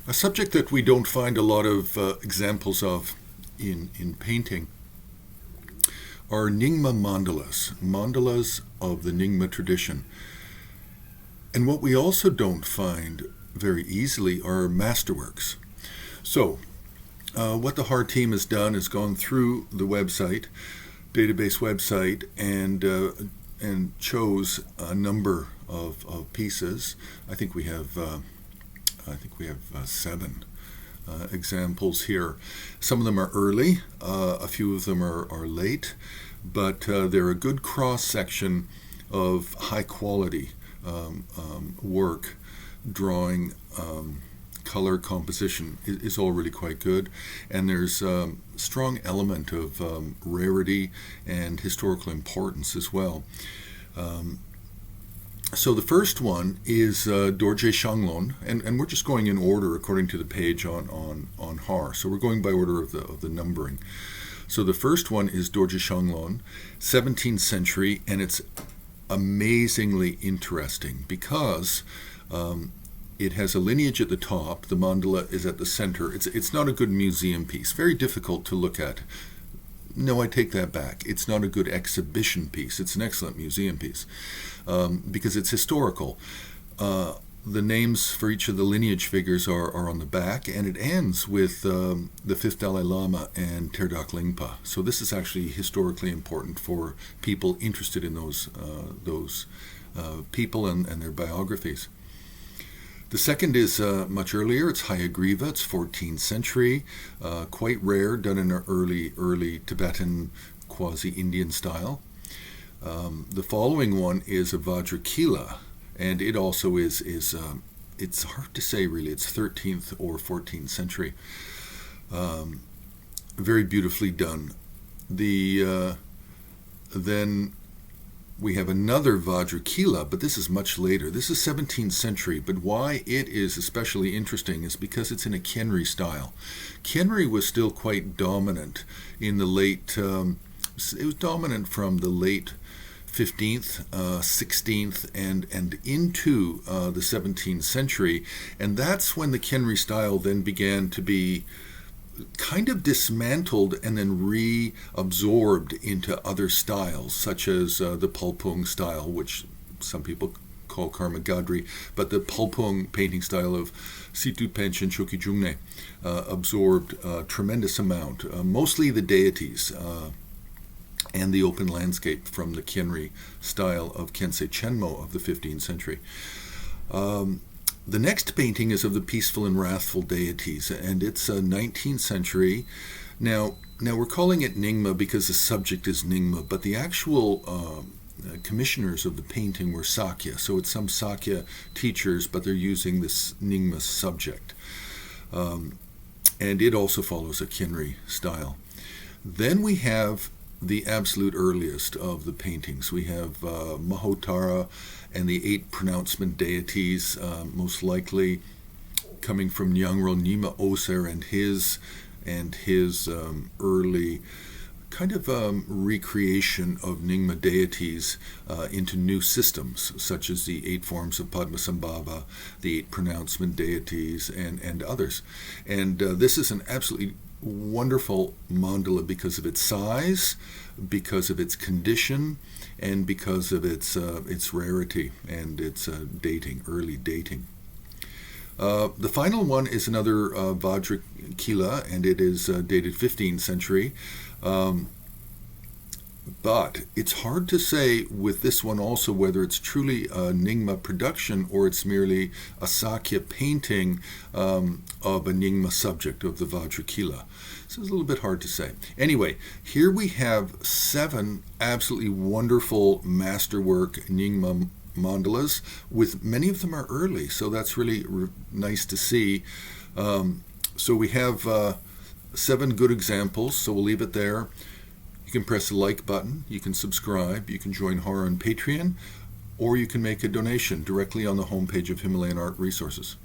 A subject that we don't find a lot of examples of in painting are Nyingma mandalas, mandalas of the Nyingma tradition. And what we also don't find very easily are masterworks. So, what the HAR team has done is gone through the website, database website, and chose a number of pieces. I think we have 7 examples here. Some of them are early, a few of them are late, but they're a good cross section of high quality work. Drawing, color composition is all really quite good, and there's a strong element of rarity and historical importance as well. So the first one is Dorje Shanglon, and we're just going in order according to the page on HAR. So we're going by order of the numbering. So the first one is Dorje Shanglon, 17th century, and it's amazingly interesting because it has a lineage at the top. The mandala is at the center. It's not a good museum piece. Very difficult to look at. No, I take that back. It's not a good exhibition piece. It's an excellent museum piece because it's historical. The names for each of the lineage figures are on the back, and it ends with the fifth Dalai Lama and Terdok Lingpa. So this is actually historically important for people interested in those people and their biographies. The second is much earlier. It's Hayagriva. It's 14th century, quite rare, done in an early Tibetan quasi-Indian style. The following one is a Vajrakila, and it also is it's hard to say really. It's 13th or 14th century. Very beautifully done. Then we have another Vajrakila, but this is much later. This is 17th century, but why it is especially interesting is because it's in a Khenri style. Khenri was still quite dominant in the late, it was dominant from the late 15th, 16th, and into the 17th century, and that's when the Khenri style then began to be kind of dismantled and then reabsorbed into other styles, such as the Palpung style, which some people call Karma Gadri, but the Palpung painting style of Situ Penchen Choki Jungne absorbed a tremendous amount, mostly the deities and the open landscape from the Khenri style of Kensei Chenmo of the 15th century. The next painting is of the peaceful and wrathful deities, and it's 19th century. Now we're calling it Nyingma because the subject is Nyingma, but the actual commissioners of the painting were Sakya, so it's some Sakya teachers, but they're using this Nyingma subject. And it also follows a Khenri style. Then we have the absolute earliest of the paintings. We have Mahottara and the 8 pronouncement deities, most likely coming from Nyingma Oser and his early kind of recreation of Nyingma deities into new systems, such as the 8 forms of Padmasambhava, the 8 pronouncement deities, and others. And this is an absolutely wonderful mandala because of its size, because of its condition, and because of its rarity and its early dating. The final one is another Vajrakila, and it is dated 15th century. But it's hard to say with this one also whether it's truly a Nyingma production or it's merely a Sakya painting of a Nyingma subject of the Vajrakila. So it's a little bit hard to say. Anyway, here we have 7 absolutely wonderful masterwork Nyingma mandalas, with many of them are early, so that's really nice to see. So we have 7 good examples, so we'll leave it there. You can press the like button, you can subscribe, you can join HAR on Patreon, or you can make a donation directly on the homepage of Himalayan Art Resources.